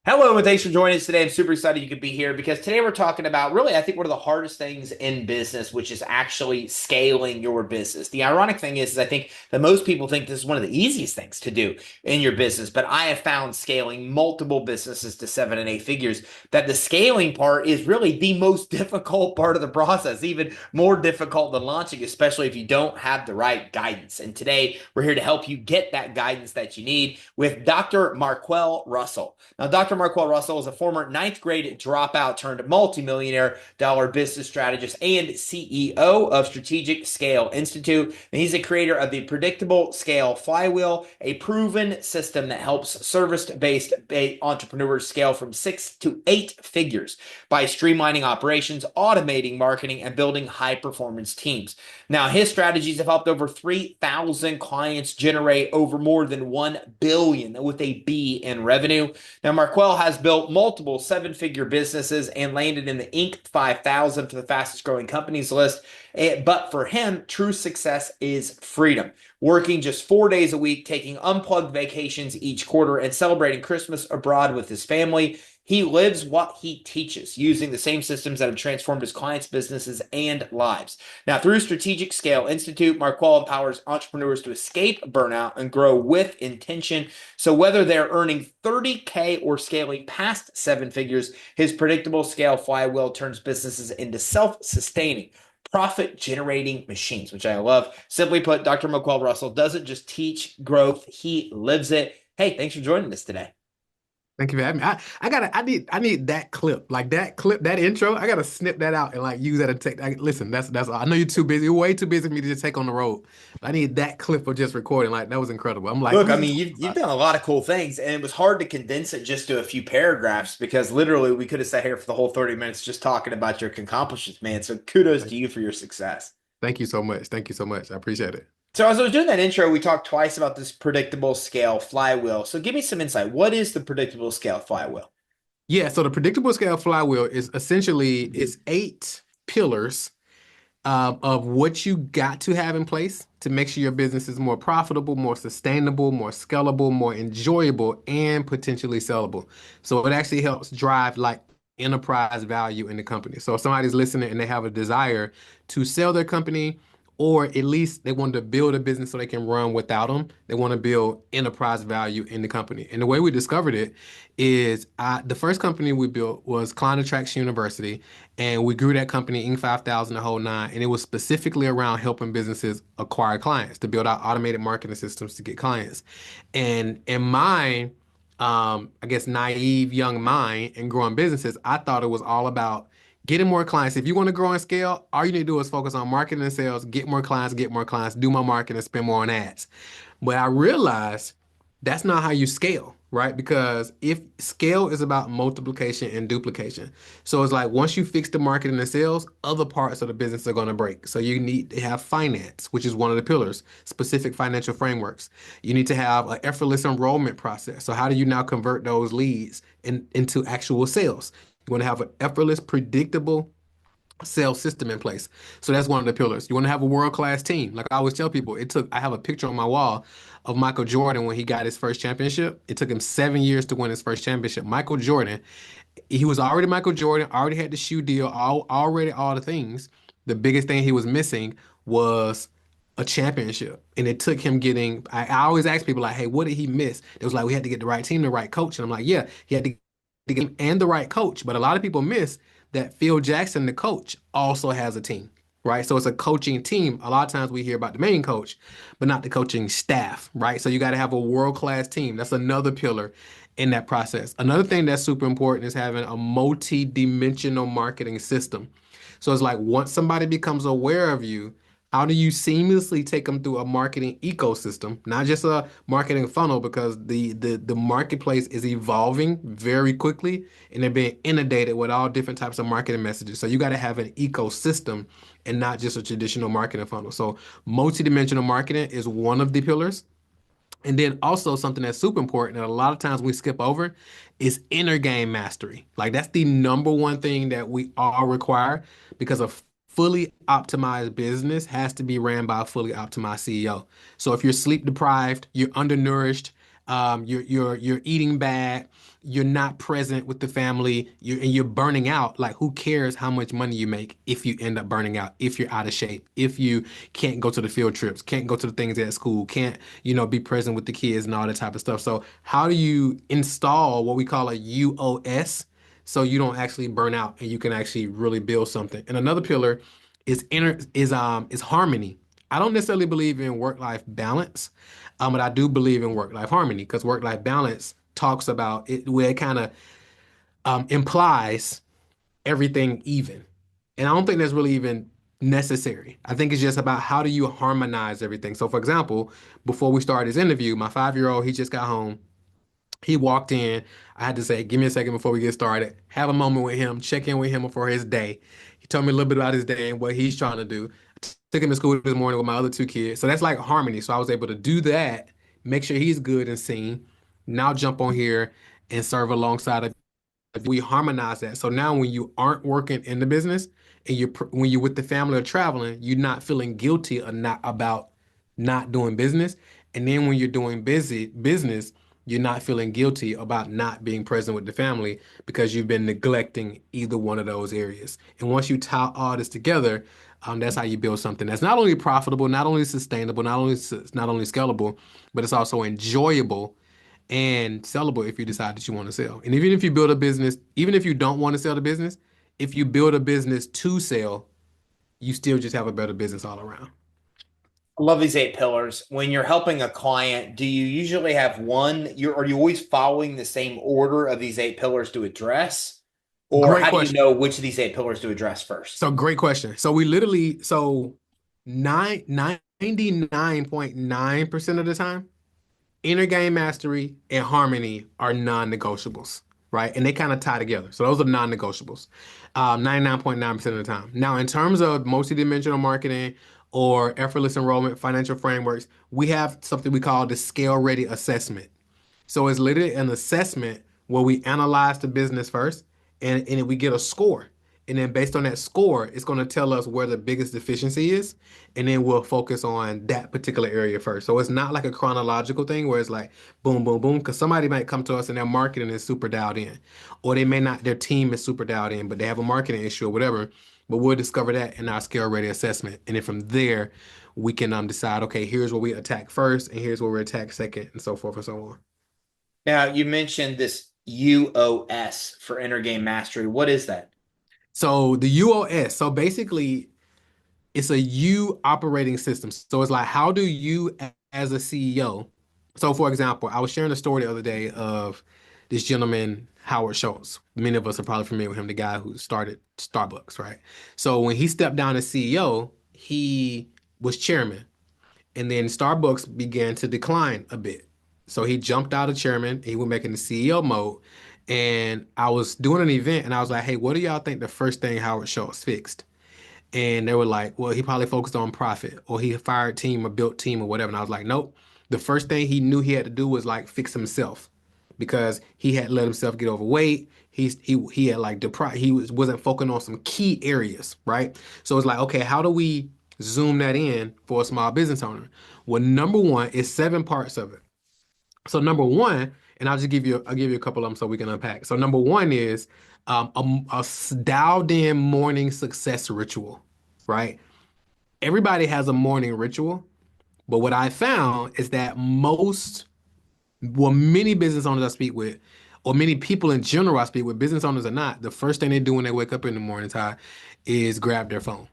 Hello, and thanks for joining us today. I'm super excited you could be here because today we're talking about really, I think, one of the hardest things in business, which is actually scaling your business. The ironic thing is I think that most people think this is one of the easiest things to do in your business, but I have found scaling multiple businesses to 7 and 8 figures that the scaling part is really the most difficult part of the process, even more difficult than launching, especially if you don't have the right guidance. And today we're here to help you get that guidance that you need with Dr. Marquel Russell. Now, Dr. Marquel Russell is a former ninth grade dropout turned multimillionaire dollar business strategist and CEO of Strategic Scale Institute. And he's the creator of the Predictable Scale Flywheel, a proven system that helps service-based entrepreneurs scale from 6 to 8 figures by streamlining operations, automating marketing, and building high-performance teams. Now, his strategies have helped over 3,000 clients generate over more than 1 billion with a B in revenue. Now, Marquel has built multiple seven-figure businesses and landed in the Inc. 5000 for the fastest growing companies list. But for him, true success is freedom. Working just 4 days a week, taking unplugged vacations each quarter, and celebrating Christmas abroad with his family. He lives what he teaches, using the same systems that have transformed his clients' businesses and lives. Now, through Strategic Scale Institute, Marquel empowers entrepreneurs to escape burnout and grow with intention. So whether they're earning 30K or scaling past 7 figures, his predictable scale flywheel turns businesses into self-sustaining, profit-generating machines, which I love. Simply put, Dr. Marquel Russell doesn't just teach growth, he lives it. Hey, thanks for joining us today. Thank you for having me. I need that clip, like that clip, that intro. I gotta snip that out and like use that to take. Listen, that's. I know you're too busy. You're way too busy for me to just take on the road. I need that clip of just recording. Like that was incredible. I'm like, Look, what I is he mean, talking you've about? done a lot of cool things, and it was hard to condense it just to a few paragraphs because literally we could have sat here for the whole 30 minutes just talking about your accomplishments, man. So kudos to Thank you for your success. thank you so much. Thank you so much. I appreciate it. So as I was doing that intro, we talked twice about this predictable scale flywheel. So give me some insight. What is the predictable scale flywheel? Yeah. So the predictable scale flywheel is essentially it's 8 pillars of what you got to have in place to make sure your business is more profitable, more sustainable, more scalable, more enjoyable, and potentially sellable. So it actually helps drive like enterprise value in the company. So if somebody's listening and they have a desire to sell their company, or at least they want to build a business so they can run without them, they want to build enterprise value in the company. And the way we discovered it is the first company we built was Client Attraction University. And we grew that company Inc. 5000 the whole nine. And it was specifically around helping businesses acquire clients, to build out automated marketing systems to get clients. And in my, I guess, naive young mind and growing businesses, I thought it was all about getting more clients. If you want to grow and scale, all you need to do is focus on marketing and sales, get more clients, do more marketing, and spend more on ads. But I realized that's not how you scale, right? Because if scale is about multiplication and duplication. So it's like once you fix the marketing and sales, other parts of the business are going to break. So you need to have finance, which is one of the pillars, specific financial frameworks. You need to have an effortless enrollment process. So how do you now convert those leads into actual sales? You want to have an effortless, predictable sales system in place. So that's one of the pillars. You want to have a world-class team. Like I always tell people, I have a picture on my wall of Michael Jordan when he got his first championship. It took him 7 years to win his first championship. Michael Jordan, he was already Michael Jordan, already had the shoe deal, already all the things. The biggest thing he was missing was a championship. And it took him getting, I always ask people like, hey, what did he miss? It was like, we had to get the right team, the right coach. And I'm like, yeah, he had to get and the right coach. But a lot of people miss that Phil Jackson, the coach, also has a team, right? So it's a coaching team. A lot of times we hear about the main coach, but not the coaching staff, right? So you got to have a world-class team. That's another pillar in that process. Another thing that's super important is having a multi-dimensional marketing system. So it's like once somebody becomes aware of you, how do you seamlessly take them through a marketing ecosystem, not just a marketing funnel, because the marketplace is evolving very quickly and they're being inundated with all different types of marketing messages. So you got to have an ecosystem and not just a traditional marketing funnel. So multidimensional marketing is one of the pillars. And then also something that's super important that a lot of times we skip over is inner game mastery. Like that's the number one thing that we all require because a fully optimized business has to be ran by a fully optimized CEO. So if you're sleep deprived, you're undernourished, You're eating bad. You're not present with the family. You're burning out. Like, who cares how much money you make if you end up burning out, if you're out of shape, if you can't go to the field trips, can't go to the things at school, can't, be present with the kids and all that type of stuff. So how do you install what we call a UOS so you don't actually burn out and you can actually really build something? And another pillar is harmony. I don't necessarily believe in work-life balance, but I do believe in work-life harmony because work-life balance talks about it where it kind of implies everything even. And I don't think that's really even necessary. I think it's just about how do you harmonize everything. So, for example, before we started this interview, my 5-year-old, he just got home. He walked in. I had to say, give me a second before we get started. Have a moment with him, check in with him for his day. He told me a little bit about his day and what he's trying to do. Took him to school this morning with my other two kids. So that's like harmony. So I was able to do that, make sure he's good and seen. Now jump on here and serve alongside of we harmonize that. So now when you aren't working in the business and when you're with the family or traveling, you're not feeling guilty or not about not doing business. And then when you're doing business, you're not feeling guilty about not being present with the family because you've been neglecting either one of those areas. And once you tie all this together, that's how you build something that's not only profitable, not only sustainable, not only scalable, but it's also enjoyable and sellable if you decide that you want to sell. And even if you build a business, even if you don't want to sell the business, if you build a business to sell, you still just have a better business all around. I love these 8 pillars. When you're helping a client, do you usually have are you always following the same order of these 8 pillars to address? Or Great how do you question. know which of these 8 pillars to address first? So great question. So we literally, so 99.9% of the time, inner game mastery and harmony are non-negotiables, right? And they kind of tie together. So those are non-negotiables, 99.9% of the time. Now, in terms of multidimensional marketing or effortless enrollment, financial frameworks, we have something we call the scale ready assessment. So it's literally an assessment where we analyze the business first and we get a score. And then based on that score, it's going to tell us where the biggest deficiency is. And then we'll focus on that particular area first. So it's not like a chronological thing where it's like boom, boom, boom. Because somebody might come to us and their marketing is super dialed in. Or they may not, their team is super dialed in, but they have a marketing issue or whatever. But we'll discover that in our scale ready assessment. And then from there, we can decide, okay, here's where we attack first, and here's where we attack second, and so forth and so on. Now, you mentioned this UOS for inner game mastery. What is that? So the UOS, so basically it's a U operating system. So it's like, how do you as a CEO? So for example, I was sharing a story the other day of this gentleman, Howard Schultz. Many of us are probably familiar with him, the guy who started Starbucks, right? So when he stepped down as CEO, he was chairman. And then Starbucks began to decline a bit. So he jumped out of chairman, he went back into CEO mode. And I was doing an event and I was like, hey, what do y'all think the first thing Howard Schultz fixed? And they were like, well, he probably focused on profit or he fired team or built team or whatever. And I was like, nope. The first thing he knew he had to do was like fix himself because he had let himself get overweight. He had like deprived, wasn't focusing on some key areas, right? So it's like, okay, how do we zoom that in for a small business owner? Well, number one is 7 parts of it. So number one, and I'll give you a couple of them so we can unpack. So number one is dialed in morning success ritual, right? Everybody has a morning ritual, but what I found is that many business owners I speak with, or many people in general I speak with, business owners or not, the first thing they do when they wake up in the morning time is grab their phone.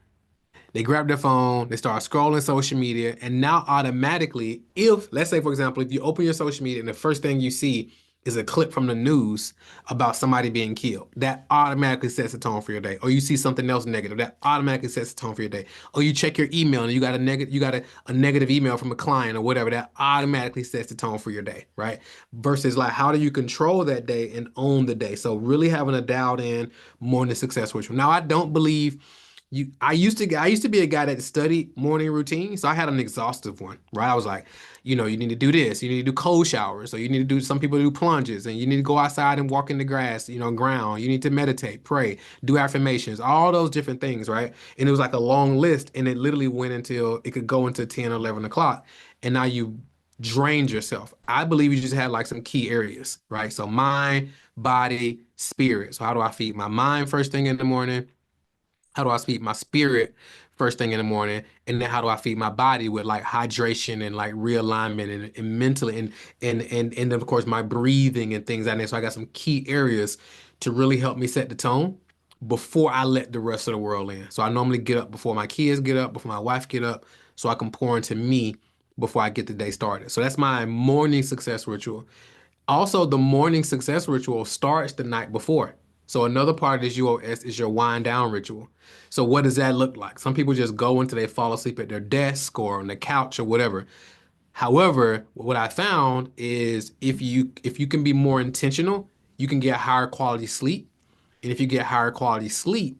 They grab their phone, they start scrolling social media, and now automatically, if, let's say, for example, if you open your social media and the first thing you see is a clip from the news about somebody being killed, that automatically sets the tone for your day. Or you see something else negative, that automatically sets the tone for your day. Or you check your email and you got a negative email from a client or whatever, that automatically sets the tone for your day, right? Versus like, how do you control that day and own the day? So really having a dialed in morning success ritual. Now, I don't believe I used to be a guy that studied morning routine, so I had an exhaustive one, right? I was like, you need to do this, you need to do cold showers, or you need to do some people do plunges, and you need to go outside and walk in the grass, ground. You need to meditate, pray, do affirmations, all those different things, right? And it was like a long list, and it literally went until it could go into 10 or 11 o'clock. And now you drained yourself. I believe you just had like some key areas, right? So mind, body, spirit. So how do I feed my mind first thing in the morning? How do I feed my spirit first thing in the morning? And then how do I feed my body with like hydration and like realignment and mentally and then of course my breathing and things like that. So I got some key areas to really help me set the tone before I let the rest of the world in. So I normally get up before my kids get up, before my wife get up, so I can pour into me before I get the day started. So that's my morning success ritual. Also, the morning success ritual starts the night before. So another part of this UOS is your wind down ritual. So what does that look like? Some people just go until they fall asleep at their desk or on the couch or whatever. However, what I found is if you can be more intentional, you can get higher quality sleep. And if you get higher quality sleep,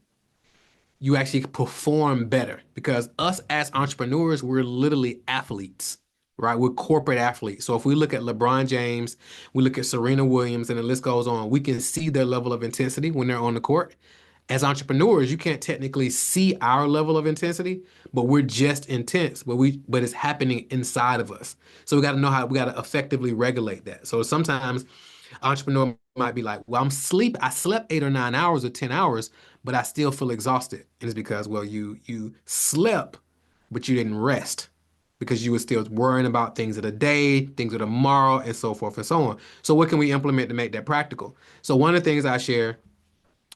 you actually perform better because us as entrepreneurs, we're literally athletes, right? We're corporate athletes. So if we look at LeBron James, we look at Serena Williams, and the list goes on, we can see their level of intensity when they're on the court. As entrepreneurs, you can't technically see our level of intensity, but we're just intense, but it's happening inside of us. So we got to know how we got to effectively regulate that. So sometimes entrepreneur might be like, well, I slept 8 or 9 hours or 10 hours, but I still feel exhausted. And it's because, well, you slept, but you didn't rest because you were still worrying about things of the day, things of tomorrow, and so forth and so on. So what can we implement to make that practical? So one of the things I share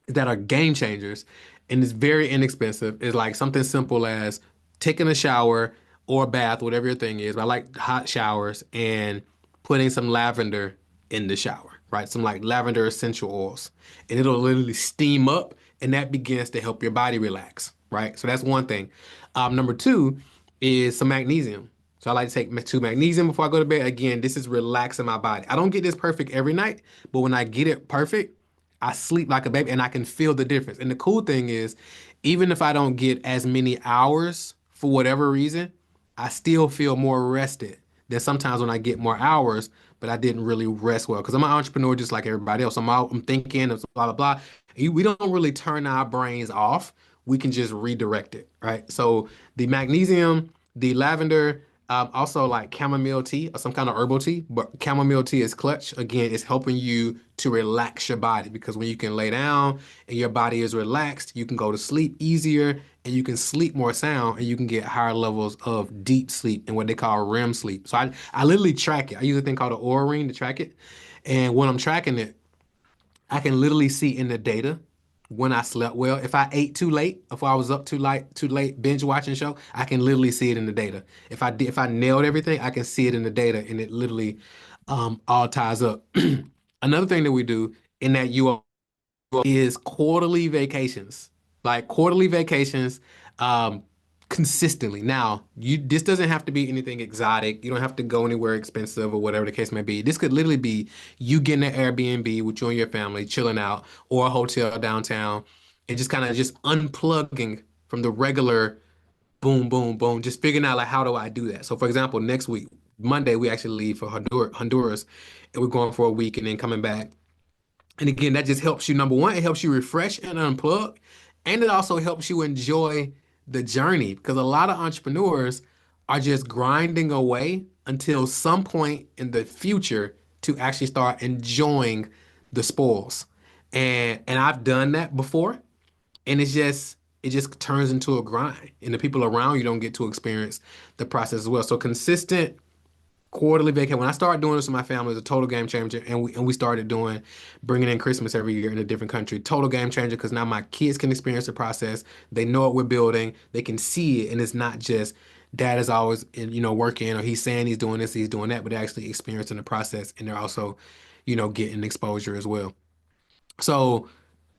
that are game changers and it's very inexpensive is like something simple as taking a shower or a bath, whatever your thing is. But I like hot showers and putting some lavender in the shower, right? Some like lavender essential oils. And it'll literally steam up and that begins to help your body relax, right? So that's one thing. Number two is some magnesium. So I like to take two magnesium before I go to bed. Again, this is relaxing my body. I don't get this perfect every night, but when I get it perfect, I sleep like a baby and I can feel the difference. And the cool thing is, even if I don't get as many hours for whatever reason, I still feel more rested than sometimes when I get more hours, but I didn't really rest well. Because I'm an entrepreneur just like everybody else. I'm thinking and blah, blah, blah. We don't really turn our brains off. We can just redirect it, right? So the magnesium, the lavender, also like chamomile tea or some kind of herbal tea, but chamomile tea is clutch. Again, it's helping you to relax your body because when you can lay down and your body is relaxed, you can go to sleep easier and you can sleep more sound and you can get higher levels of deep sleep and what they call REM sleep. So I literally track it. I use a thing called an Oura ring to track it. And when I'm tracking it, I can literally see in the data when I slept well. If I ate too late, if I was up too late binge watching show, I can literally see it in the data. If I nailed everything, I can see it in the data, and it literally all ties up. Another thing that we do in that you is quarterly vacations. Like quarterly vacations, um, consistently. Now, this doesn't have to be anything exotic. You don't have to go anywhere expensive or whatever the case may be. This could literally be you getting an Airbnb with you and your family, chilling out, or a hotel downtown, and just kind of just unplugging from the regular boom, boom, boom, just figuring out like how do I do that. So for example, next week, Monday, we actually leave for Honduras, and we're going for a week and then coming back. And again, that just helps you. Number one, it helps you refresh and unplug. And it also helps you enjoy the journey because a lot of entrepreneurs are just grinding away until some point in the future to actually start enjoying the spoils. And I've done that before. And it just turns into a grind. And the people around you don't get to experience the process as well. So consistent quarterly vacation. When I started doing this with my family, it was a total game changer. And we started doing bringing in Christmas every year in a different country. Total game changer because now my kids can experience the process. They know what we're building. They can see it, and it's not just dad is always working or he's saying he's doing this, he's doing that, but they're actually experiencing the process and they're also, getting exposure as well. So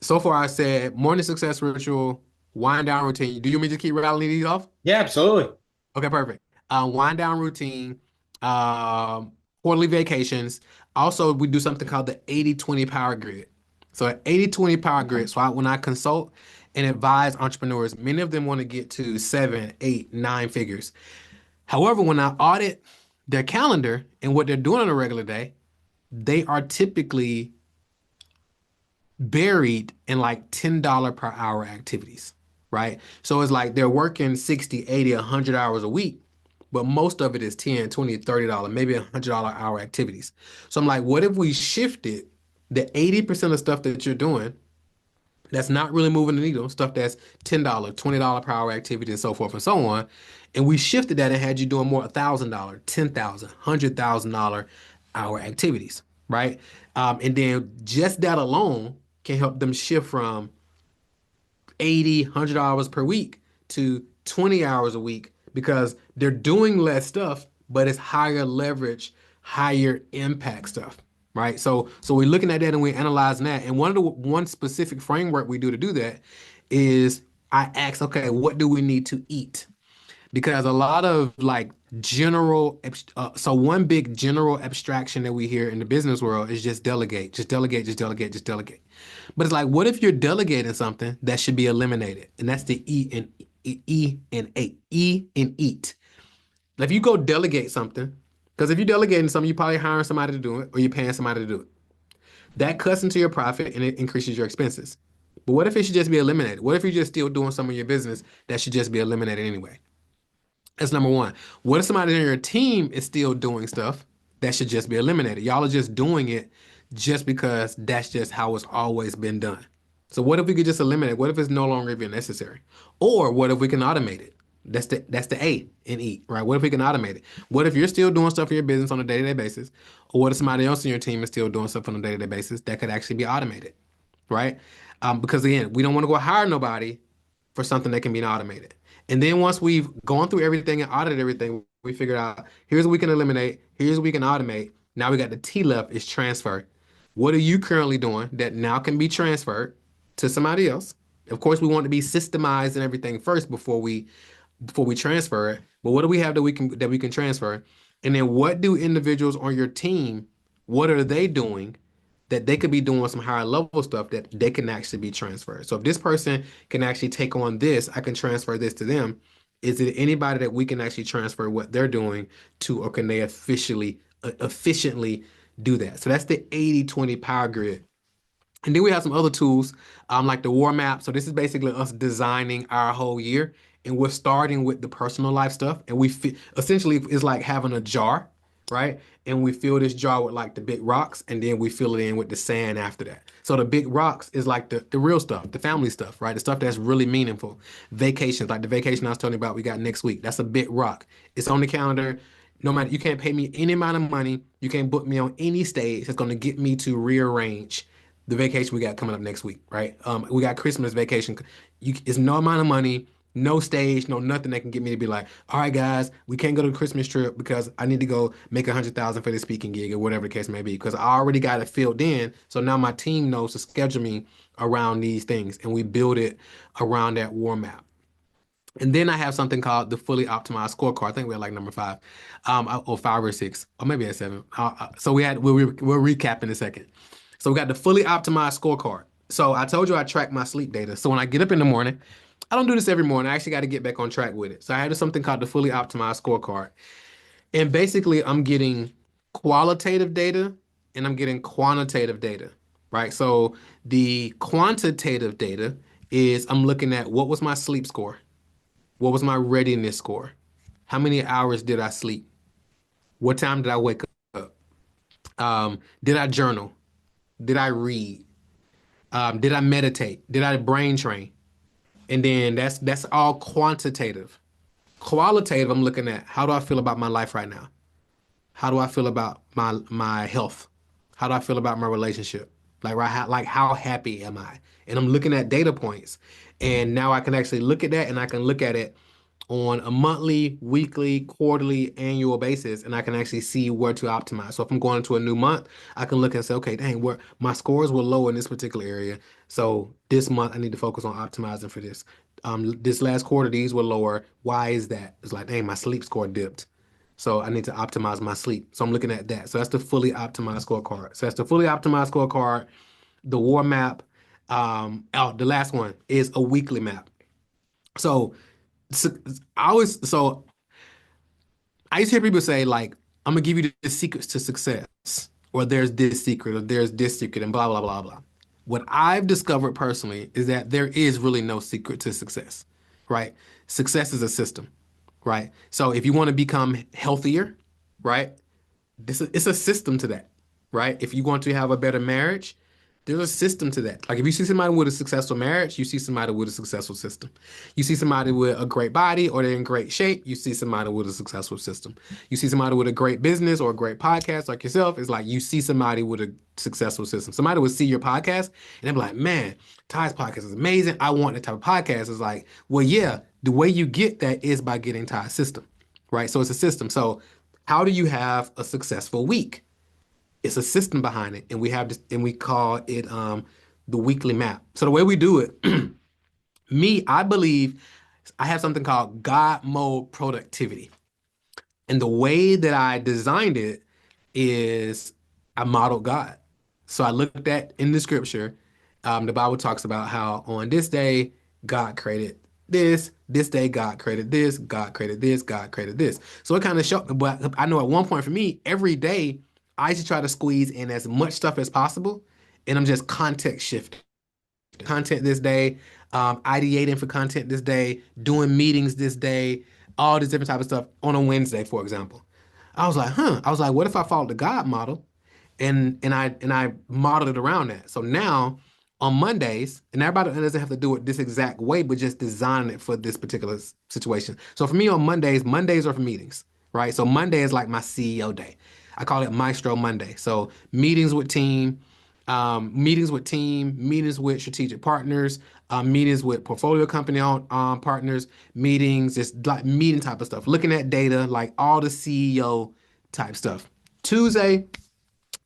far I said morning success ritual, wind down routine. Do you want me to keep rattling these off? Yeah, absolutely. Okay, perfect. Wind down routine, quarterly vacations. Also, we do something called the 80/20 power grid. So, an 80/20 power grid. So, when I consult and advise entrepreneurs, many of them want to get to seven, eight, nine figures. However, when I audit their calendar and what they're doing on a regular day, they are typically buried in like $10 per hour activities, right? So, it's like they're working 60, 80, 100 hours a week but most of it is 10, 20, $30, maybe $100 hour activities. So I'm like, what if we shifted the 80% of stuff that you're doing that's not really moving the needle, stuff that's $10, $20 per hour activity and so forth and so on. And we shifted that and had you doing more $1,000, $10,000, $100,000 hour activities, right? And then just that alone can help them shift from 80, $100 per week to 20 hours a week because they're doing less stuff, but it's higher leverage, higher impact stuff, right? So we're looking at that and we're analyzing that. And one specific framework we do to do that is I ask, okay, what do we need to eat? Because a lot of like so one big general abstraction that we hear in the business world is just delegate, just delegate, just delegate, just delegate. But it's like, what if you're delegating something that should be eliminated? And that's the E and eat. If you go delegate something, because if you're delegating something, you're probably hiring somebody to do it or you're paying somebody to do it. That cuts into your profit and it increases your expenses. But what if it should just be eliminated? What if you're just still doing some of your business that should just be eliminated anyway? That's number one. What if somebody in your team is still doing stuff that should just be eliminated? Y'all are just doing it just because that's just how it's always been done. So what if we could just eliminate it? What if it's no longer even necessary? Or what if we can automate it? That's the A in E, right? What if we can automate it? What if you're still doing stuff in your business on a day-to-day basis? Or what if somebody else in your team is still doing stuff on a day-to-day basis that could actually be automated, right? Because again, we don't want to go hire nobody for something that can be automated. And then once we've gone through everything and audited everything, we figured out here's what we can eliminate, here's what we can automate. Now we got the T left is transfer. What are you currently doing that now can be transferred to somebody else? Of course, we want to be systemized and everything first before we transfer it. But what do we have that we can transfer? And then what do individuals on your team, what are they doing that they could be doing some higher level stuff that they can actually be transferred? So if this person can actually take on this, I can transfer this to them. Is it anybody that we can actually transfer what they're doing to, or can they efficiently do that? So that's the 80/20 power grid. And then we have some other tools, like the war map. So this is basically us designing our whole year, and we're starting with the personal life stuff. And essentially it's like having a jar, right? And we fill this jar with like the big rocks, and then we fill it in with the sand after that. So the big rocks is like the real stuff, the family stuff, right? The stuff that's really meaningful. Vacations, like the vacation I was telling you about, we got next week. That's a big rock. It's on the calendar. No matter, you can't pay me any amount of money. You can't book me on any stage that's going to get me to rearrange the vacation we got coming up next week, right? We got Christmas vacation. It's no amount of money, no stage, no nothing that can get me to be like, all right, guys, we can't go to the Christmas trip because I need to go make 100,000 for this speaking gig or whatever the case may be. Because I already got it filled in, so now my team knows to schedule me around these things, and we build it around that war map. And then I have something called the fully optimized scorecard. I think we're at like number five, or five or six, or maybe at seven. So we'll recap in a second. So we got the fully optimized scorecard. So I told you I track my sleep data. So when I get up in the morning, I don't do this every morning. I actually got to get back on track with it. So I have something called the fully optimized scorecard. And basically, I'm getting qualitative data and I'm getting quantitative data, right? So the quantitative data is I'm looking at what was my sleep score? What was my readiness score? How many hours did I sleep? What time did I wake up? Did I journal? Did I read? Did I meditate? Did I brain train? And then that's all quantitative. Qualitative, I'm looking at how do I feel about my life right now? How do I feel about my health? How do I feel about my relationship? Like how happy am I? And I'm looking at data points. And now I can actually look at that, and I can look at it on a monthly, weekly, quarterly, annual basis, and I can actually see where to optimize. So if I'm going into a new month, I can look and say, okay, dang, where my scores were low in this particular area. So this month I need to focus on optimizing for this. This last quarter, these were lower. Why is that? It's like, dang, my sleep score dipped. So I need to optimize my sleep. So I'm looking at that. So that's the fully optimized scorecard. So that's the fully optimized scorecard, the war map. The last one is a weekly map. So so so I used to hear people say like, I'm gonna give you the secrets to success, or there's this secret, or there's this secret, and blah blah blah blah. What I've discovered personally is that there is really no secret to success, right? Success is a system, right? So if you want to become healthier, right? It's a system to that, right? If you want to have a better marriage, there's a system to that. Like if you see somebody with a successful marriage, you see somebody with a successful system. You see somebody with a great body or they're in great shape, you see somebody with a successful system. You see somebody with a great business or a great podcast like yourself, it's like you see somebody with a successful system. Somebody would see your podcast and they're like, man, Ty's podcast is amazing. I want that type of podcast. It's like, well, yeah, the way you get that is by getting Ty's system, right? So it's a system. So how do you have a successful week? It's a system behind it, and we have this, and we call it the weekly map. So the way we do it, I believe I have something called God mode productivity. And the way that I designed it is I modeled God. So I looked at in the scripture, the Bible talks about how on this day, God created this day, God created this, God created this, God created this. So it kind of showed, but I know at one point for me, every day, I used to try to squeeze in as much stuff as possible. And I'm just context shifting content this day, ideating for content this day, doing meetings this day, all this different type of stuff on a Wednesday, for example. I was like, huh. I was like, what if I followed the God model and I modeled it around that. So now on Mondays, and everybody doesn't have to do it this exact way, but just design it for this particular situation. So for me on Mondays, Mondays are for meetings, right? So Monday is like my CEO day. I call it Maestro Monday. So meetings with strategic partners, meetings with portfolio company partners, meetings, just like meeting type of stuff, looking at data, like all the CEO type stuff. Tuesday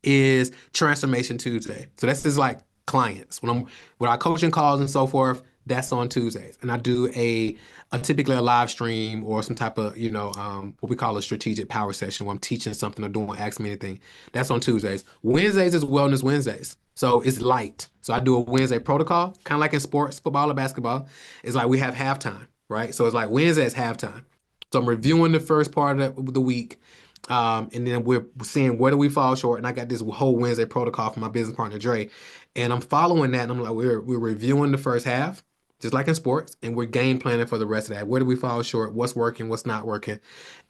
is Transformation Tuesday. So that's just like clients. When our coaching calls and so forth, that's on Tuesdays. And I do a typically a live stream or some type of, what we call a strategic power session where I'm teaching something or doing ask me anything. That's on Tuesdays. Wednesdays is Wellness Wednesdays. So it's light. So I do a Wednesday protocol, kind of like in sports, football or basketball. It's like we have halftime, right? So it's like Wednesday is halftime. So I'm reviewing the first part of the week. And then we're seeing where do we fall short. And I got this whole Wednesday protocol for my business partner, Dre. And I'm following that. And I'm like, we're reviewing the first half, just like in sports, and we're game planning for the rest of that. Where do we fall short? What's working? What's not working?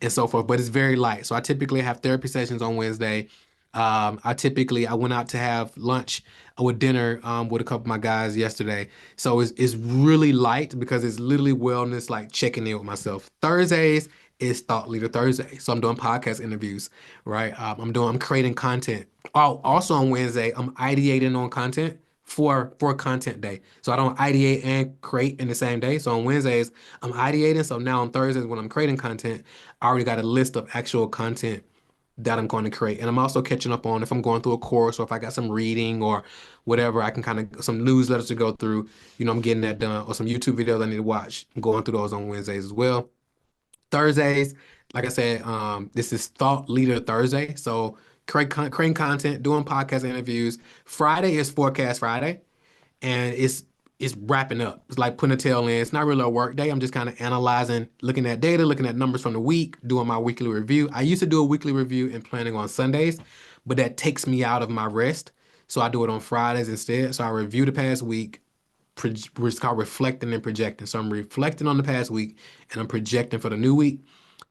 And so forth. But it's very light. So I typically have therapy sessions on Wednesday. I went out to have lunch with dinner with a couple of my guys yesterday. So it's really light because it's literally wellness, like checking in with myself. Thursdays is Thought Leader Thursday. So I'm doing podcast interviews, right? I'm creating content. Oh, also on Wednesday, I'm ideating on content for content day. So I don't ideate and create in the same day. So on Wednesdays, I'm ideating. So now on Thursdays, when I'm creating content, I already got a list of actual content that I'm going to create. And I'm also catching up on if I'm going through a course or if I got some reading or whatever, I can kind of some newsletters to go through, I'm getting that done or some YouTube videos I need to watch. I'm going through those on Wednesdays as well. Thursdays, like I said, this is Thought Leader Thursday. So creating content, doing podcast interviews. Friday is Forecast Friday, and it's wrapping up. It's like putting a tail in. It's not really a work day. I'm just kind of analyzing, looking at data, looking at numbers from the week, doing my weekly review. I used to do a weekly review and planning on Sundays, but that takes me out of my rest. So I do it on Fridays instead. So I review the past week, it's called reflecting and projecting. So I'm reflecting on the past week and I'm projecting for the new week.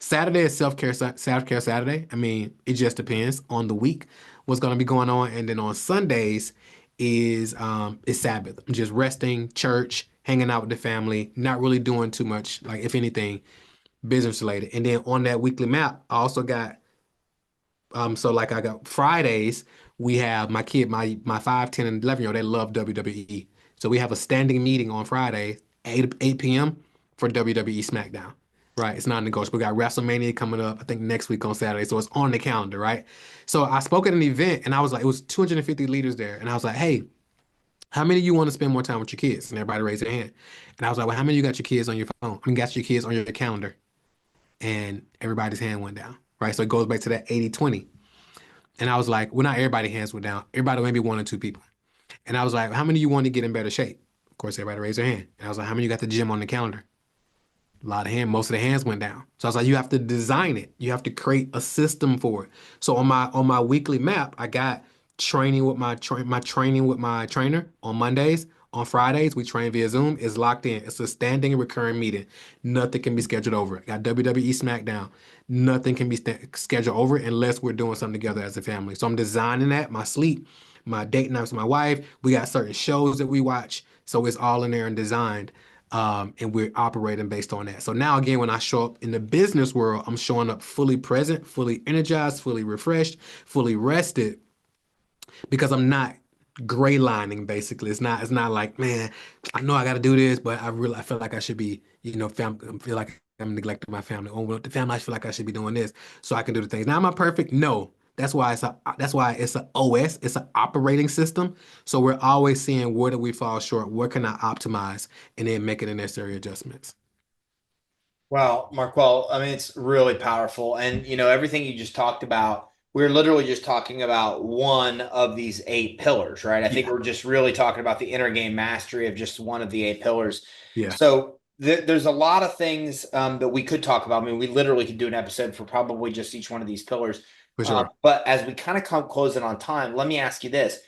Saturday is self-care Saturday. I mean, it just depends on the week, what's going to be going on. And then on Sundays is Sabbath. I'm just resting, church, hanging out with the family, not really doing too much, like if anything, business related. And then on that weekly map, I also got so like I got Fridays, we have my 5, 10, and 11-year-old, they love WWE. So we have a standing meeting on Friday, 8 p.m. for WWE SmackDown. Right. It's not negotiable. We got WrestleMania coming up, I think next week on Saturday. So it's on the calendar, right? So I spoke at an event and I was like, it was 250 leaders there. And I was like, hey, how many of you want to spend more time with your kids? And everybody raised their hand. And I was like, well, how many of you got your kids on your phone? I mean, got your kids on your calendar? And everybody's hand went down. Right. So it goes back to that 80-20. And I was like, well, not everybody's hands went down. Everybody, maybe one or two people. And I was like, how many of you want to get in better shape? Of course, everybody raised their hand. And I was like, how many of you got the gym on the calendar? A lot of most of the hands went down. So I was like, you have to design it. You have to create a system for it. So on my weekly map, I got training with my training with my trainer on Mondays. On Fridays, we train via Zoom. It's locked in. It's a standing recurring meeting. Nothing can be scheduled over. Got WWE SmackDown. Nothing can be scheduled over unless we're doing something together as a family. So I'm designing that. My sleep, my date nights with my wife. We got certain shows that we watch. So it's all in there and designed. And we're operating based on that. So now again, when I show up in the business world, I'm showing up fully present, fully energized, fully refreshed, fully rested because I'm not gray lining basically. It's not like, man, I know I got to do this, but I feel like I should be, feel like I'm neglecting my family. Oh, with the family, I feel like I should be doing this so I can do the things. Now, am I perfect? No. That's why it's a OS, it's an operating system. So we're always seeing where do we fall short, where can I optimize, and then making the necessary adjustments. Well, Marquel, I mean, it's really powerful. And, everything you just talked about, we're literally just talking about one of these eight pillars, right? I think Yeah, we're just really talking about the inner game mastery of just one of the eight pillars. yeah, So there's a lot of things that we could talk about. I mean, we literally could do an episode for probably just each one of these pillars. for sure. But as we kind of come closing on time, let me ask you this.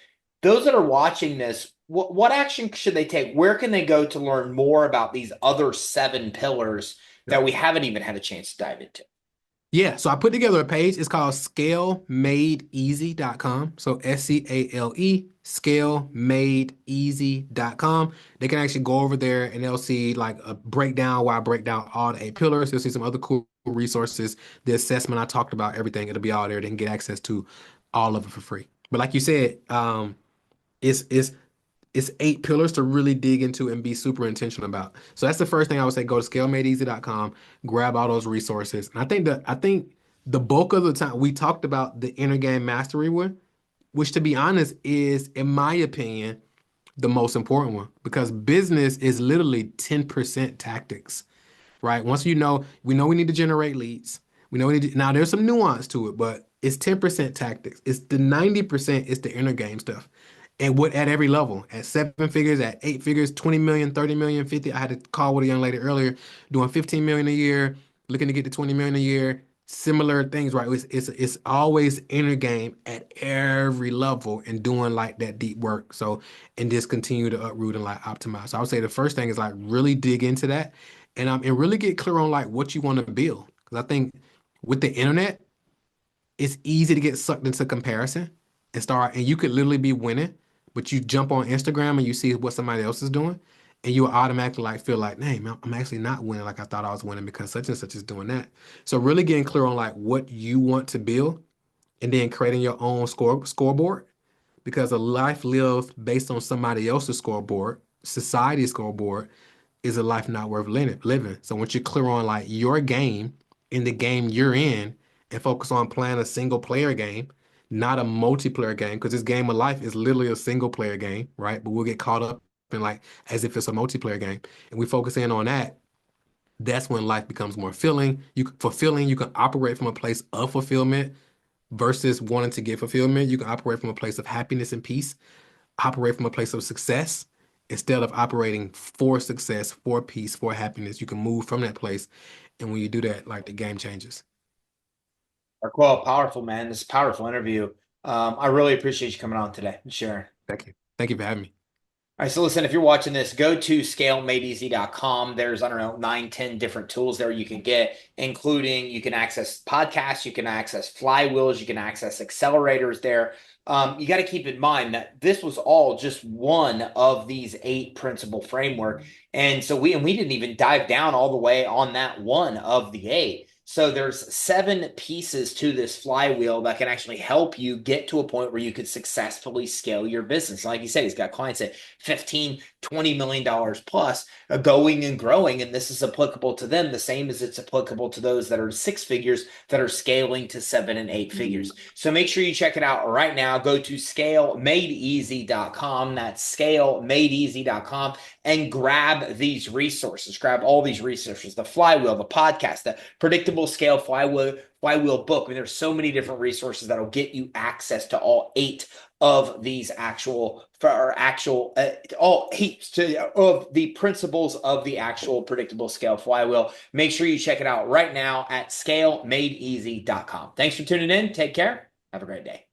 Those that are watching this, what action should they take? Where can they go to learn more about these other seven pillars Yeah. that we haven't even had a chance to dive into? Yeah, so I put together a page. It's called scalemadeeasy.com. So SCALE, scalemadeeasy.com. They can actually go over there and they'll see like a breakdown where I break down all the eight pillars. They'll see some other cool resources. The assessment I talked about, everything, it'll be all there. They can get access to all of it for free. But like you said, it's it's eight pillars to really dig into and be super intentional about. So that's the first thing I would say. Go to scalemadeeasy.com, grab all those resources. And I think the bulk of the time we talked about the inner game mastery one, which to be honest is, in my opinion, the most important one because business is literally 10% tactics, right? Once we know we need to generate leads. We know we need to, now there's some nuance to it, but it's 10% tactics. It's the 90% is the inner game stuff. And what at every level, at seven figures, at eight figures, 20 million, 30 million, 50. I had a call with a young lady earlier doing 15 million a year, looking to get to 20 million a year. Similar things, right? It's always inner game at every level and doing like that deep work. So and just continue to uproot and like optimize. So I would say the first thing is like really dig into that and really get clear on like what you want to build. Because I think with the internet, it's easy to get sucked into comparison and you could literally be winning, but you jump on Instagram and you see what somebody else is doing, and you automatically like feel like, hey man, I'm actually not winning like I thought I was winning because such and such is doing that. So really getting clear on like what you want to build and then creating your own scoreboard because a life lived based on somebody else's scoreboard, society's scoreboard, is a life not worth living. So once you're clear on like your game in the game you're in and focus on playing a single player game, not a multiplayer game, because this game of life is literally a single player game, right? But we'll get caught up in like as if it's a multiplayer game. And we focus in on that, that's when life becomes more fulfilling. You can operate from a place of fulfillment versus wanting to get fulfillment. You can operate from a place of happiness and peace, operate from a place of success instead of operating for success, for peace, for happiness. You can move from that place. And when you do that, like the game changes. Marquel, powerful, man. This is a powerful interview. I really appreciate you coming on today and sharing. Thank you. Thank you for having me. All right, so listen, if you're watching this, go to scalemadeeasy.com. There's, I don't know, 9, 10 different tools there you can get, including you can access podcasts, you can access flywheels, you can access accelerators there. You got to keep in mind that this was all just one of these 8 principle framework. And so we didn't even dive down all the way on that one of the 8. So there's 7 pieces to this flywheel that can actually help you get to a point where you could successfully scale your business. Like you said, he's got clients at 15, $20 million plus going and growing. And this is applicable to them the same as it's applicable to those that are 6 figures that are scaling to 7 and 8 figures. So make sure you check it out right now. Go to scalemadeeasy.com. That's scalemadeeasy.com and grab these resources. Grab all these resources, the flywheel, the podcast, the Predictable Scale Flywheel book. I mean, there's so many different resources that'll get you access to all 8 of these all heaps of the principles of the actual Predictable Scale Flywheel. Make sure you check it out right now at scalemadeeasy.com. Thanks for tuning in. Take care. Have a great day.